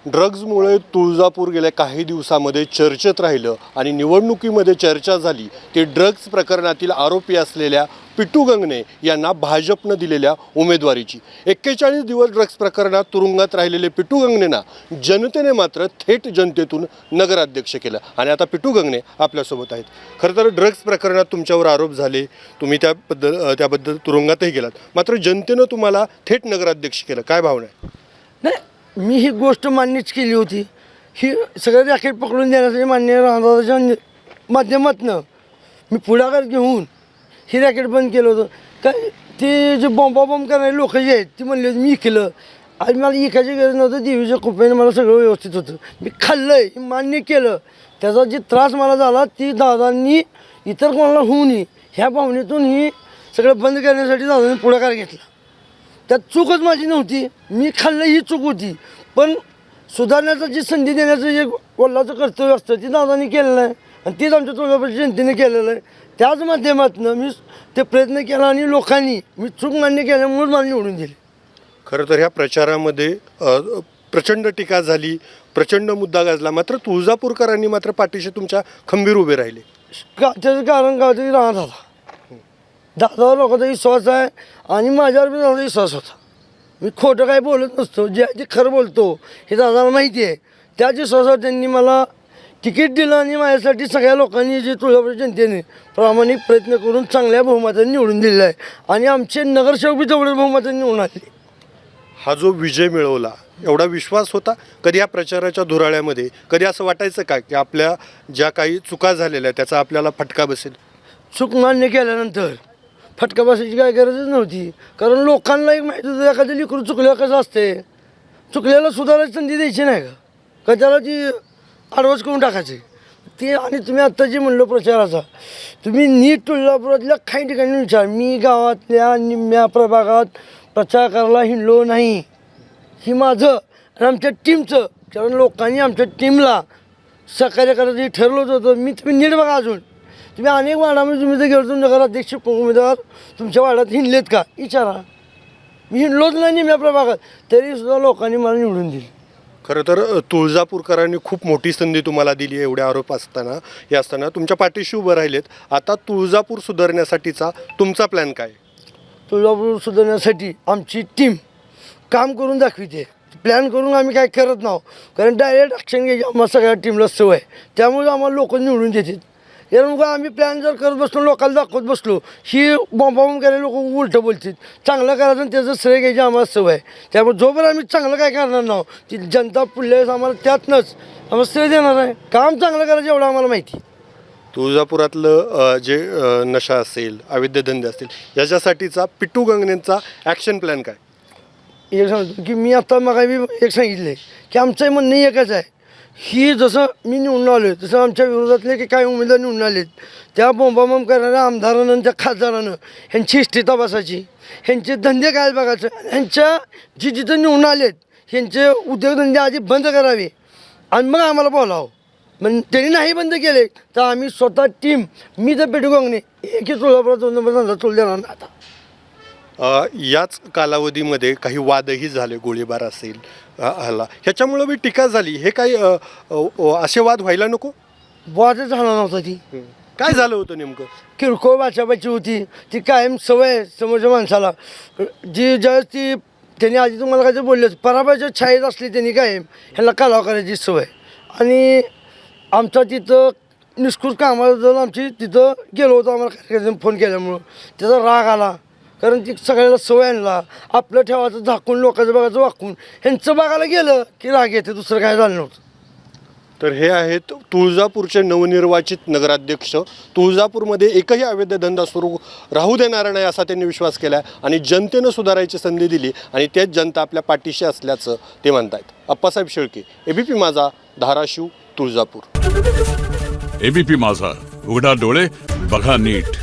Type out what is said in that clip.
ड्रग्जमुळे तुळजापूर गेल्या काही दिवसामध्ये चर्चेत राहिलं आणि निवडणुकीमध्ये चर्चा झाली ती ड्रग्ज प्रकरणातील आरोपी असलेल्या पिटू गंगणे यांना भाजपनं दिलेल्या उमेदवारीची 41 दिवस ड्रग्ज प्रकरणात तुरुंगात राहिलेले पिटू गंगणेंना जनतेने मात्र थेट जनतेतून नगराध्यक्ष केलं आणि आता पिटू गंगणे आपल्यासोबत आहेत. खरं तर ड्रग्ज प्रकरणात तुमच्यावर आरोप झाले, तुम्ही त्याबद्दल तुरुंगातही गेलात, मात्र जनतेनं तुम्हाला थेट नगराध्यक्ष केलं, काय भावना आहे? नाही, मी ही गोष्ट मान्यच केली होती. ही सगळं रॅकेट पकडून देण्यासाठी मान्य राहण्याच्या माध्यमातून मी पुढाकार घेऊन ही रॅकेट बंद केलं होतं. काय ते जे बॉम्ब करणारे लोक जे आहेत ती म्हणले मी केलं. आज मला इकायची गरज नव्हतं, देवीच्या कृपेने मला सगळं व्यवस्थित होतं. मी खाल्लं आहे, मान्य केलं. त्याचा जे त्रास मला झाला ती दादांनी इतर कोणाला होऊ नये ह्या भावनेतून ही सगळं बंद करण्यासाठी दादांनी पुढाकार घेतला. त्यात चूकच माझी नव्हती, मी खाल्लं ही चूक होती. पण सुधारण्याचं जी संधी देण्याचं जे वडिलाचं कर्तव्य असतं ते दादांनी केलेलं आहे आणि तेच आमच्या तुळजापूरच्या जनतेने केलेलं आहे. त्याच माध्यमातून मी ते प्रयत्न केला आणि लोकांनी मी चूक मान्य केल्यामुळे मला निवडून दिले. खरं तर ह्या प्रचारामध्ये प्रचंड टीका झाली, प्रचंड मुद्दा गाजला, मात्र तुळजापूरकरांनी मात्र पाठीशी तुमच्या खंबीर उभे राहिले. त्याचं कारण काय होतं की राहत होता दादावर लोकांचा विश्वास आहे आणि माझ्यावर बी दादा विश्वास होता. मी खोटं काही बोलत नसतो, जे आहे ते खरं बोलतो हे दादाला माहिती आहे. त्याच विश्वासावर त्यांनी मला तिकीट दिलं आणि माझ्यासाठी सगळ्या लोकांनी जे तुळजापूर जनतेने प्रामाणिक प्रयत्न करून चांगल्या बहुमताने निवडून दिलेलं आहे आणि आमचे नगरसेवक बी तेवढ्या बहुमताने निवडून आले. हा जो विजय मिळवला एवढा विश्वास होता कधी या प्रचाराच्या धुराळ्यामध्ये? कधी असं वाटायचं का की आपल्या ज्या काही चुका झालेल्या त्याचा आपल्याला फटका बसेल? चूक मान्य केल्यानंतर फटका बसायची काय गरजच नव्हती. कारण लोकांना एक माहिती होतं एखादं लेकरू चुकल्यावर कसं असते, चुकल्याला सुधारायची संधी द्यायची नाही का त्याला ती ॲडव्हान्स करून टाकायचे ते. आणि तुम्ही आत्ता जे म्हणलं प्रचाराचा, तुम्ही नीट तुळजापुरातल्या काही ठिकाणी विचार, मी गावातल्या निम्म्या प्रभागात प्रचार करायला हिंडलो नाही. ही माझं आणि आमच्या टीमचं, कारण लोकांनी आमच्या टीमला सहकार्य करायचं ठरवलं होतं. तुम्ही नीट बघा, अजून तुम्ही अनेक वार्डामध्ये तुम्ही जर गेलो तुमच्या नगराध्यक्ष उमेदवार तुमच्या वार्डात हिंडलेत का विचारा. मी हिंडलोच नाही निम्म्या प्रभागात, तरीसुद्धा लोकांनी मला निवडून दिली. खरं तर तुळजापूरकरांनी खूप मोठी संधी तुम्हाला दिली आहे. एवढे आरोप असताना तुमच्या पाठीशी उभं राहिलेत. आता तुळजापूर सुधारण्यासाठीचा तुमचा प्लॅन काय? तुळजापूर सुधारण्यासाठी आमची टीम काम करून दाखविते. प्लॅन करून आम्ही काय करत नाही, कारण डायरेक्ट ॲक्शन घ्यायची आम्हाला सगळ्या टीमला सवय. त्यामुळे आम्हाला लोक निवडून देतात. यामुळे आम्ही प्लॅन जर करत बसलो, लोकांना दाखवत बसलो, ही बॉम्ब करायला लोक उलटं बोलतात. चांगलं करायचं आणि त्याचं श्रेय घ्यायची आम्हाला सवय आहे. त्यामुळे जोपर्यंत आम्ही चांगलं काय करणार नाही ती जनता पुढल्या वेळेस आम्हाला त्यातनंच आम्हाला श्रेय देणार आहे. काम चांगलं करायचं एवढं आम्हाला माहिती. तुळजापुरातलं जे नशा असेल, अवैध धंदे असतील, याच्यासाठीचा पिटू गंगणेंचा ॲक्शन प्लॅन काय? एक सांगतो की मी आता मग एक सांगितलं आहे की आमचं म्हणणं एकच आहे. ही जसं मी निवडून आलो आहे तसं आमच्या विरोधातले की काही उमेदवार निवडून आलेत, त्या बोंबाबोंब करणाऱ्या आमदारानं आणि त्या खासदारानं ह्यांची हिस्ट्री तपासायची, ह्यांचे धंदे काय बघायचं, ह्यांच्या जिथं निवडून आलेत ह्यांचे उद्योगधंदे आधी बंद करावे आणि मग आम्हाला बोलावं. पण त्यांनी नाही बंद केले तर आम्ही स्वतः टीम, मी तर पेटू गंगणे एकही तुळजापुरात 2 नंबर धंदा चोल देणार नाही. आता याच कालावधीमध्ये काही वादही झाले, गोळीबार असेल, हल्ला, ह्याच्यामुळं बी टीका झाली. हे काही असे वाद व्हायला नको? वादच झाला नव्हता. ती काय झालं होतं नेमकं? किरकोळ बाचाबाची होती ती कायम सवय समोरच्या माणसाला. जी ज्यावेळेस ती त्यांनी आधी तुम्हाला काय तर बोललं पराभवाच्या छायेत असली त्यांनी कायम ह्याला कालाव करायची सवय. आणि आमचा तिथं निष्कृत कामाबद्दल आमची तिथं गेलो होतो, आम्हाला कार्यक्रम फोन केल्यामुळं त्याचा राग आला. कारण ती सगळ्याला सवय आणला आपलं ठेवायचं झाकून, लोकांचं बघायचं वाकून, ह्यांचं बघायला गेलं की राग येते, दुसरं काय झालं नव्हतं. तर हे आहेत तुळजापूरचे नवनिर्वाचित नगराध्यक्ष. तुळजापूरमध्ये एकही अवैध धंदा सुरू राहू देणार नाही असा त्यांनी विश्वास केला आहे आणि जनतेनं सुधारायची संधी दिली आणि तेच जनता आपल्या पाठीशी असल्याचं ते म्हणतात. अप्पासाहेब शेळके, एबीपी माझा, धाराशिव, तुळजापूर. एबीपी माझा, उघडा डोळे बघा नीट.